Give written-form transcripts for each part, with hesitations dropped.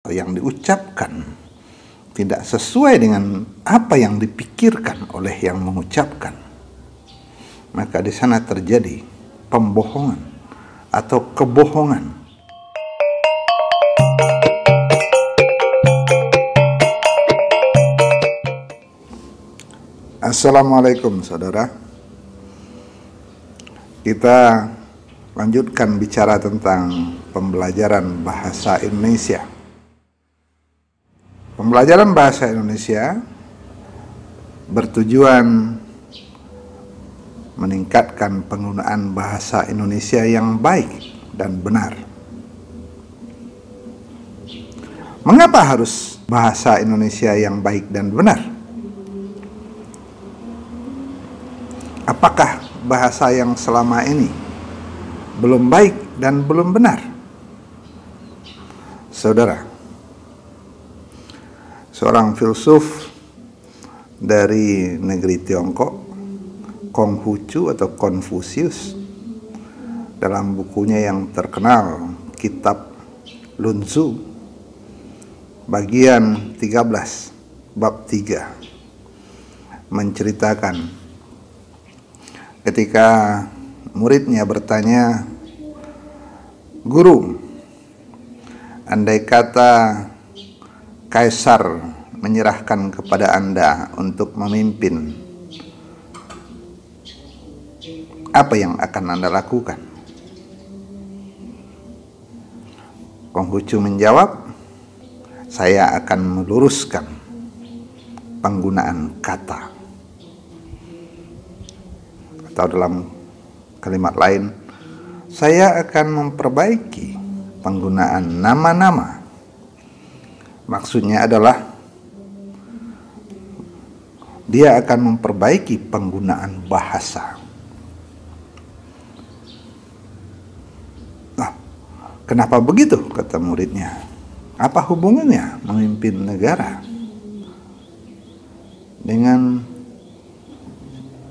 atau yang diucapkan tidak sesuai dengan apa yang dipikirkan oleh yang mengucapkan, maka di sana terjadi pembohongan atau kebohongan. Assalamualaikum saudara. Kita lanjutkan bicara tentang pembelajaran bahasa Indonesia. Pembelajaran bahasa Indonesia bertujuan meningkatkan penggunaan bahasa Indonesia yang baik dan benar. Mengapa harus bahasa Indonesia yang baik dan benar? Apakah bahasa yang selama ini belum baik dan belum benar? Saudara, seorang filsuf dari negeri Tiongkok, Konghucu atau Konfusius, dalam bukunya yang terkenal, Kitab Lunzu, bagian 13, bab 3, menceritakan ketika muridnya bertanya, "Guru, andai kata Kaisar menyerahkan kepada Anda untuk memimpin, apa yang akan Anda lakukan?" Konghucu menjawab, "Saya akan meluruskan penggunaan kata." Atau dalam kalimat lain, "Saya akan memperbaiki penggunaan nama-nama." Maksudnya adalah dia akan memperbaiki penggunaan bahasa. Nah, kenapa begitu? Kata muridnya. Apa hubungannya memimpin negara dengan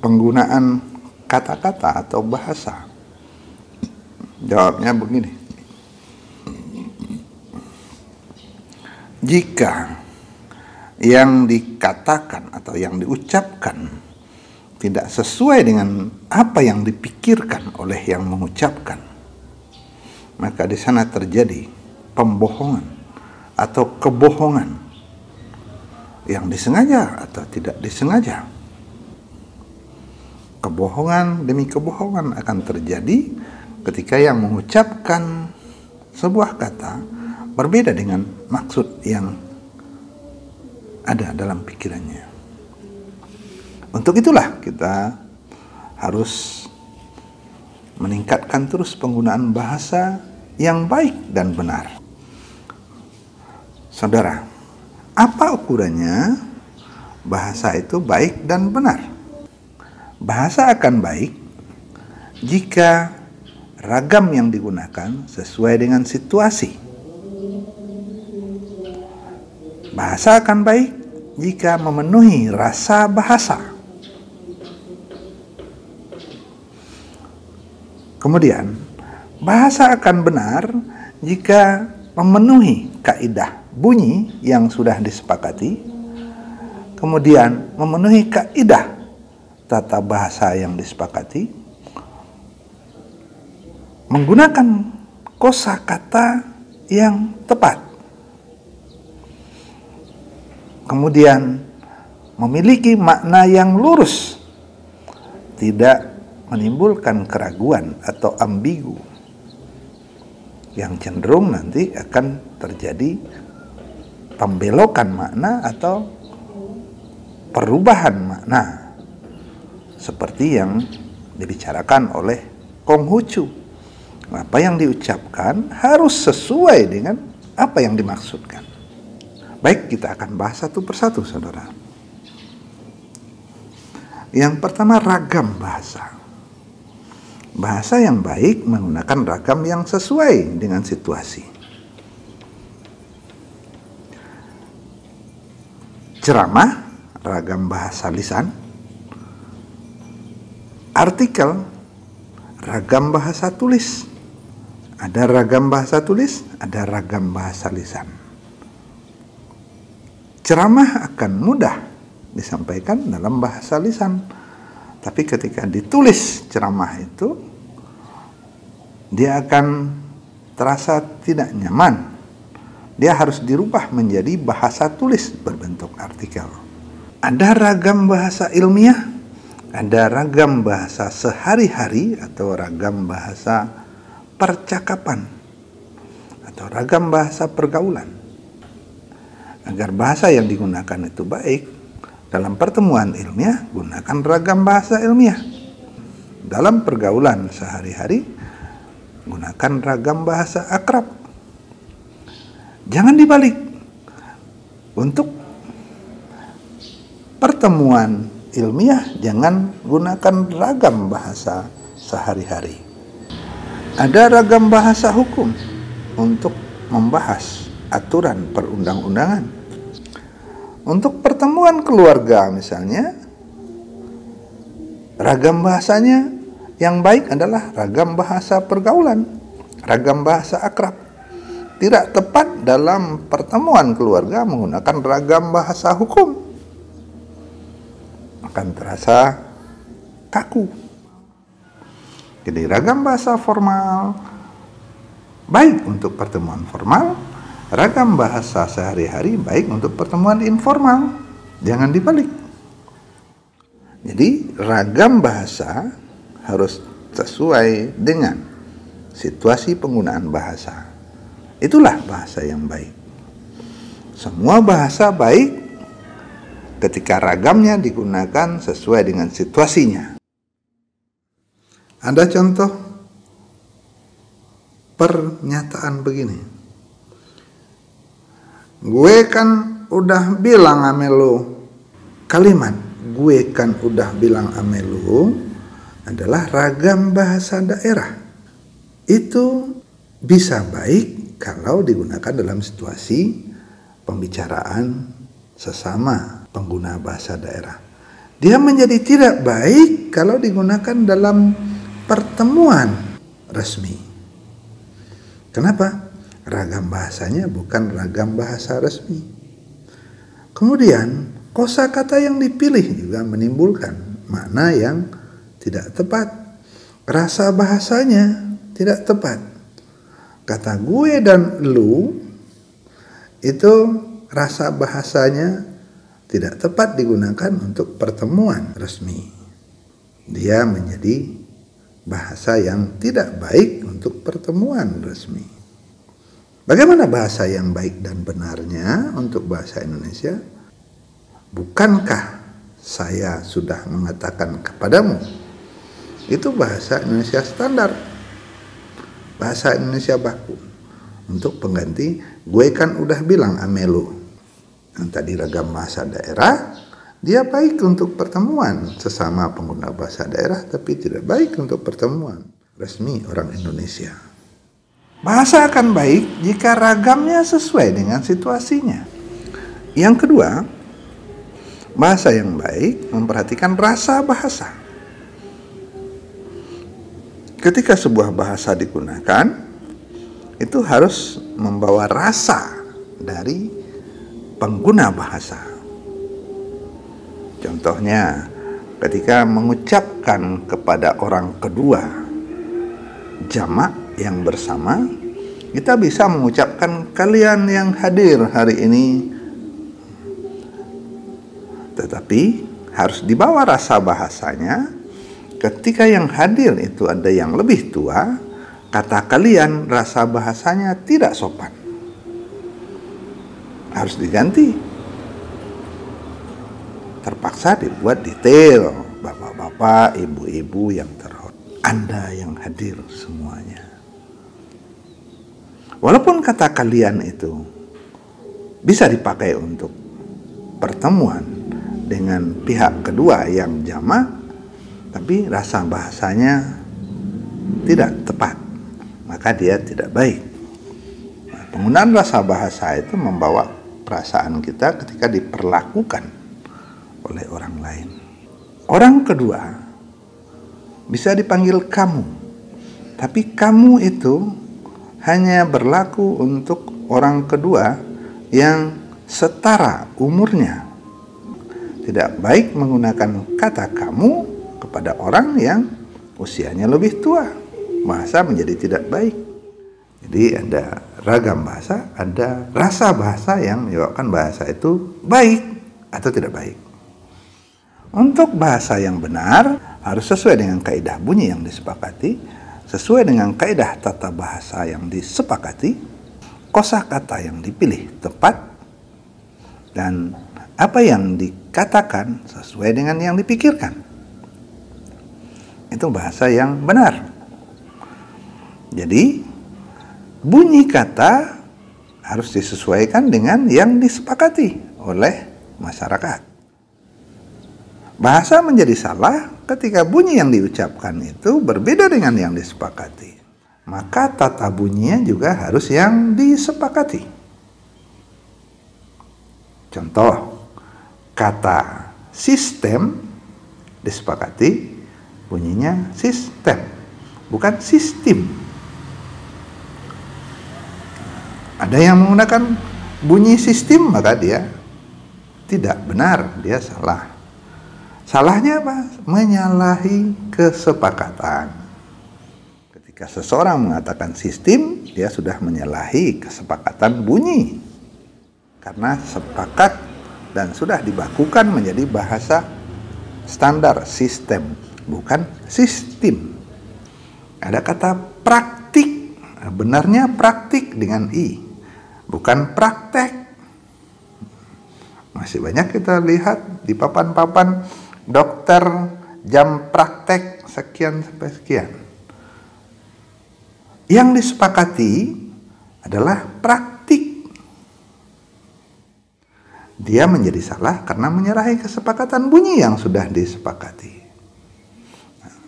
penggunaan kata-kata atau bahasa? Jawabnya begini. Jika yang dikatakan atau yang diucapkan tidak sesuai dengan apa yang dipikirkan oleh yang mengucapkan, maka di sana terjadi pembohongan atau kebohongan yang disengaja atau tidak disengaja. Kebohongan demi kebohongan akan terjadi ketika yang mengucapkan sebuah kata berbeda dengan maksud yang ada dalam pikirannya. Untuk itulah kita harus meningkatkan terus penggunaan bahasa yang baik dan benar. Saudara, apa ukurannya bahasa itu baik dan benar? Bahasa akan baik jika ragam yang digunakan sesuai dengan situasi. Bahasa akan baik jika memenuhi rasa bahasa. Kemudian, bahasa akan benar jika memenuhi kaidah bunyi yang sudah disepakati, kemudian memenuhi kaidah tata bahasa yang disepakati, menggunakan kosakata yang tepat, kemudian memiliki makna yang lurus, tidak menimbulkan keraguan atau ambigu yang cenderung nanti akan terjadi pembelokan makna atau perubahan makna seperti yang dibicarakan oleh Konghucu. Apa yang diucapkan harus sesuai dengan apa yang dimaksudkan. Baik, kita akan bahas satu persatu, saudara. Yang pertama, ragam bahasa. Bahasa yang baik menggunakan ragam yang sesuai dengan situasi. Ceramah, ragam bahasa lisan. Artikel, ragam bahasa tulis. Ada ragam bahasa tulis, ada ragam bahasa lisan. ceramah akan mudah disampaikan dalam bahasa lisan. Tapi ketika ditulis ceramah itu, dia akan terasa tidak nyaman. Dia harus dirubah menjadi bahasa tulis berbentuk artikel. Ada ragam bahasa ilmiah, ada ragam bahasa sehari-hari atau ragam bahasa percakapan atau ragam bahasa pergaulan. Agar bahasa yang digunakan itu baik, dalam pertemuan ilmiah gunakan ragam bahasa ilmiah. Dalam pergaulan sehari-hari gunakan ragam bahasa akrab. Jangan dibalik. Untuk pertemuan ilmiah jangan gunakan ragam bahasa sehari-hari. Ada ragam bahasa hukum untuk membahas aturan perundang-undangan. Untuk pertemuan keluarga misalnya, ragam bahasanya yang baik adalah ragam bahasa pergaulan, ragam bahasa akrab. Tidak tepat dalam pertemuan keluarga menggunakan ragam bahasa hukum. Akan terasa kaku. Jadi ragam bahasa formal baik untuk pertemuan formal, ragam bahasa sehari-hari baik untuk pertemuan informal. Jangan dibalik. Jadi ragam bahasa harus sesuai dengan situasi penggunaan bahasa. Itulah bahasa yang baik. Semua bahasa baik ketika ragamnya digunakan sesuai dengan situasinya. Ada contoh pernyataan begini. Gue kan udah bilang ame lu. Kalimat gue kan udah bilang ame lu adalah ragam bahasa daerah. Itu bisa baik kalau digunakan dalam situasi pembicaraan sesama pengguna bahasa daerah. Dia menjadi tidak baik kalau digunakan dalam pertemuan resmi. Kenapa? Ragam bahasanya bukan ragam bahasa resmi. Kemudian kosakata yang dipilih juga menimbulkan makna yang tidak tepat. Rasa bahasanya tidak tepat. Kata gue dan lu itu rasa bahasanya tidak tepat digunakan untuk pertemuan resmi. Dia menjadi bahasa yang tidak baik untuk pertemuan resmi. Bagaimana bahasa yang baik dan benarnya untuk bahasa Indonesia? Bukankah saya sudah mengatakan kepadamu? Itu bahasa Indonesia standar. Bahasa Indonesia baku. Untuk pengganti, gue kan udah bilang ame lu. Yang tadi ragam bahasa daerah, dia baik untuk pertemuan sesama pengguna bahasa daerah, tapi tidak baik untuk pertemuan resmi orang Indonesia. Bahasa akan baik jika ragamnya sesuai dengan situasinya. Yang kedua, bahasa yang baik memperhatikan rasa bahasa. Ketika sebuah bahasa digunakan, itu harus membawa rasa dari pengguna bahasa. Contohnya, ketika mengucapkan kepada orang kedua jamak yang bersama, kita bisa mengucapkan kalian yang hadir hari ini. Tetapi harus dibawa rasa bahasanya. Ketika yang hadir itu ada yang lebih tua, kata kalian rasa bahasanya tidak sopan. Harus diganti. Terpaksa dibuat detail. Bapak-bapak, ibu-ibu yang terhormat. Anda yang hadir semuanya. Walaupun kata kalian itu bisa dipakai untuk pertemuan dengan pihak kedua yang jamak, tapi rasa bahasanya tidak tepat, maka dia tidak baik. Nah, penggunaan rasa bahasa itu membawa perasaan kita ketika diperlakukan oleh orang lain. Orang kedua bisa dipanggil kamu, tapi kamu itu hanya berlaku untuk orang kedua yang setara umurnya. Tidak baik menggunakan kata kamu kepada orang yang usianya lebih tua. Bahasa menjadi tidak baik. Jadi ada ragam bahasa, ada rasa bahasa yang menyebabkan bahasa itu baik atau tidak baik. Untuk bahasa yang benar harus sesuai dengan kaidah bunyi yang disepakati, sesuai dengan kaidah tata bahasa yang disepakati, kosakata yang dipilih tepat, dan apa yang dikatakan sesuai dengan yang dipikirkan. Itu bahasa yang benar. Jadi bunyi kata harus disesuaikan dengan yang disepakati oleh masyarakat. Bahasa menjadi salah ketika bunyi yang diucapkan itu berbeda dengan yang disepakati. Maka tata bunyinya juga harus yang disepakati. Contoh, kata sistem disepakati bunyinya sistem, bukan sistem. Ada yang menggunakan bunyi sistem, maka dia tidak benar, dia salah. Salahnya apa? Menyalahi kesepakatan. Ketika seseorang mengatakan sistem, dia sudah menyalahi kesepakatan bunyi. Karena sepakat dan sudah dibakukan menjadi bahasa standar sistem, bukan sistem. Ada kata praktik, benarnya praktik dengan i, bukan praktek. Masih banyak kita lihat di papan-papan dokter jam praktek sekian sampai sekian. Yang disepakati adalah praktik. Dia menjadi salah karena menyalahi kesepakatan bunyi yang sudah disepakati.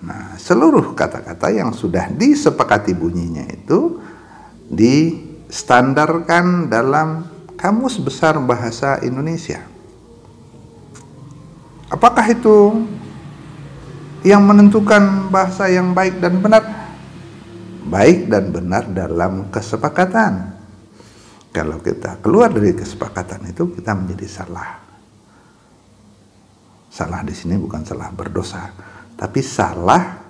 Nah, seluruh kata-kata yang sudah disepakati bunyinya itu distandarkan dalam Kamus Besar Bahasa Indonesia. Apakah itu yang menentukan bahasa yang baik dan benar? Baik dan benar dalam kesepakatan. Kalau kita keluar dari kesepakatan itu, kita menjadi salah. Salah di sini bukan salah berdosa, tapi salah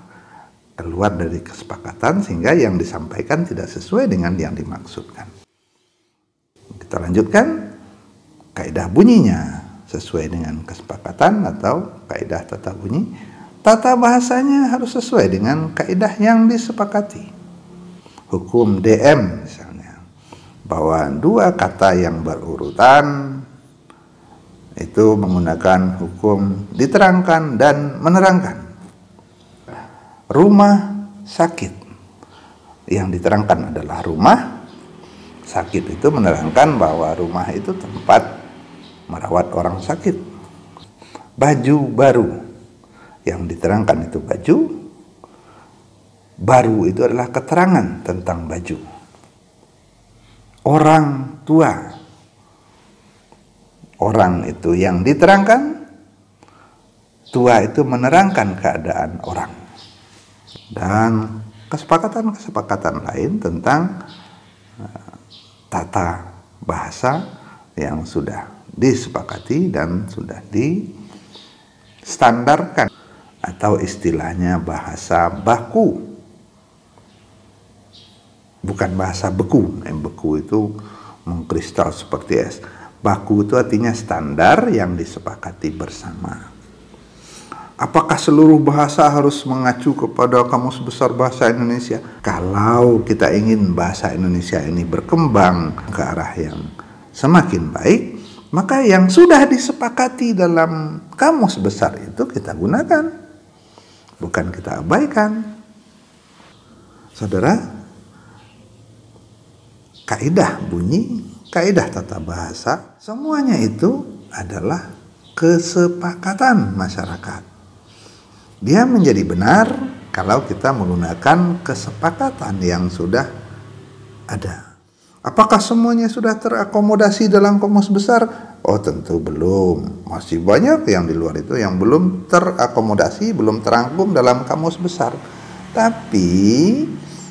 keluar dari kesepakatan sehingga yang disampaikan tidak sesuai dengan yang dimaksudkan. Kita lanjutkan kaidah bunyinya sesuai dengan kesepakatan atau kaidah tata bunyi. Tata bahasanya harus sesuai dengan kaidah yang disepakati. Hukum DM misalnya, bahwa dua kata yang berurutan itu menggunakan hukum diterangkan dan menerangkan. Rumah sakit, yang diterangkan adalah rumah. Sakit itu menerangkan bahwa rumah itu tempat merawat orang sakit. Baju baru, yang diterangkan itu baju. Baru itu adalah keterangan tentang baju. Orang tua, orang itu yang diterangkan, tua itu menerangkan keadaan orang. Dan kesepakatan-kesepakatan lain tentang tata bahasa yang sudah disepakati dan sudah distandarkan, atau istilahnya bahasa baku, bukan bahasa beku. Beku itu mengkristal seperti es. Baku itu artinya standar yang disepakati bersama. Apakah seluruh bahasa harus mengacu kepada Kamus Besar Bahasa Indonesia? Kalau kita ingin bahasa Indonesia ini berkembang ke arah yang semakin baik, maka yang sudah disepakati dalam Kamus Besar itu kita gunakan, bukan kita abaikan. Saudara, kaidah bunyi, kaidah tata bahasa, semuanya itu adalah kesepakatan masyarakat. Dia menjadi benar kalau kita menggunakan kesepakatan yang sudah ada. Apakah semuanya sudah terakomodasi dalam Kamus Besar? Oh, tentu belum. Masih banyak yang di luar itu yang belum terakomodasi, belum terangkum dalam Kamus Besar. Tapi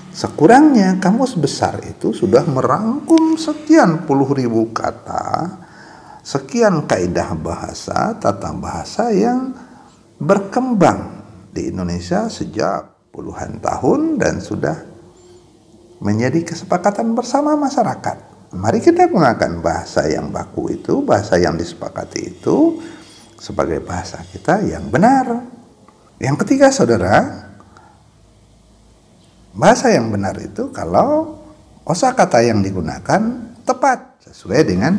sekurangnya Kamus Besar itu sudah merangkum sekian puluh ribu kata sekian kaidah bahasa, tata bahasa yang berkembang di Indonesia sejak puluhan tahun dan sudah menjadi kesepakatan bersama masyarakat. Mari kita gunakan bahasa yang baku itu, bahasa yang disepakati itu sebagai bahasa kita yang benar. Yang ketiga, saudara, bahasa yang benar itu kalau kosakata yang digunakan tepat sesuai dengan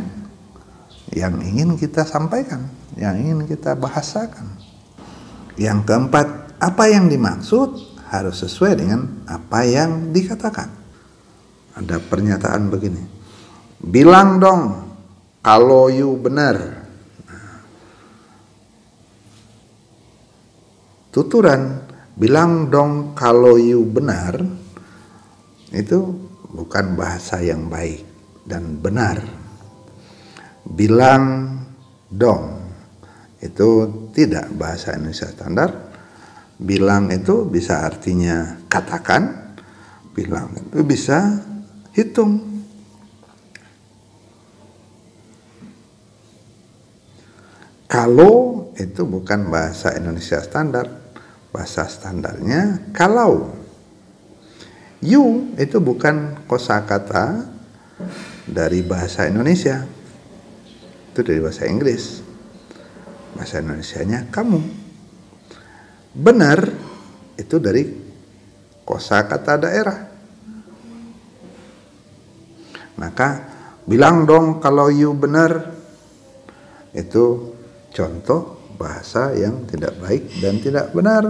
yang ingin kita sampaikan, yang ingin kita bahasakan. Yang keempat, apa yang dimaksud harus sesuai dengan apa yang dikatakan. Ada pernyataan begini, bilang dong kalau you benar. Tuturan, bilang dong kalau you benar, itu bukan bahasa yang baik dan benar. Bilang dong, itu tidak bahasa Indonesia standar. Bilang itu bisa artinya katakan, bilang itu bisa hitung. Kalau itu bukan bahasa Indonesia standar, bahasa standarnya kalau. You itu bukan kosakata dari bahasa Indonesia, itu dari bahasa Inggris. Bahasa Indonesianya kamu. Benar itu dari kosakata daerah. Maka bilang dong kalau you benar, itu contoh bahasa yang tidak baik dan tidak benar,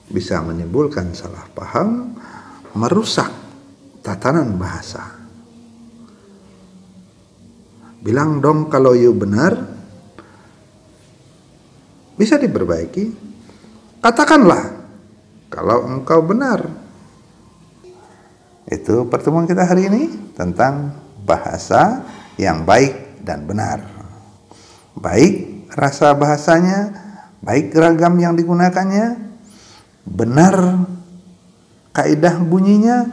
bisa menimbulkan salah paham, merusak tatanan bahasa. Bilang dong kalau you benar, bisa diperbaiki. Katakanlah kalau engkau benar. Itu pertemuan kita hari ini tentang bahasa yang baik dan benar. Baik rasa bahasanya, baik ragam yang digunakannya, benar kaidah bunyinya,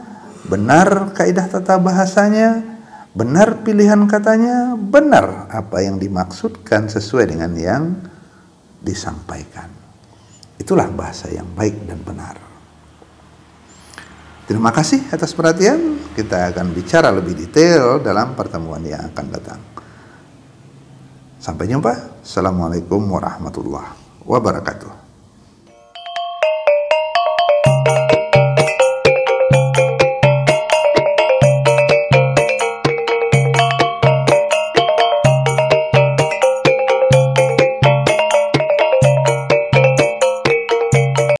benar kaidah tata bahasanya, benar pilihan katanya, benar apa yang dimaksudkan sesuai dengan yang disampaikan. Itulah bahasa yang baik dan benar. Terima kasih atas perhatian. Kita akan bicara lebih detail dalam pertemuan yang akan datang. Sampai jumpa. Assalamualaikum warahmatullahi wabarakatuh.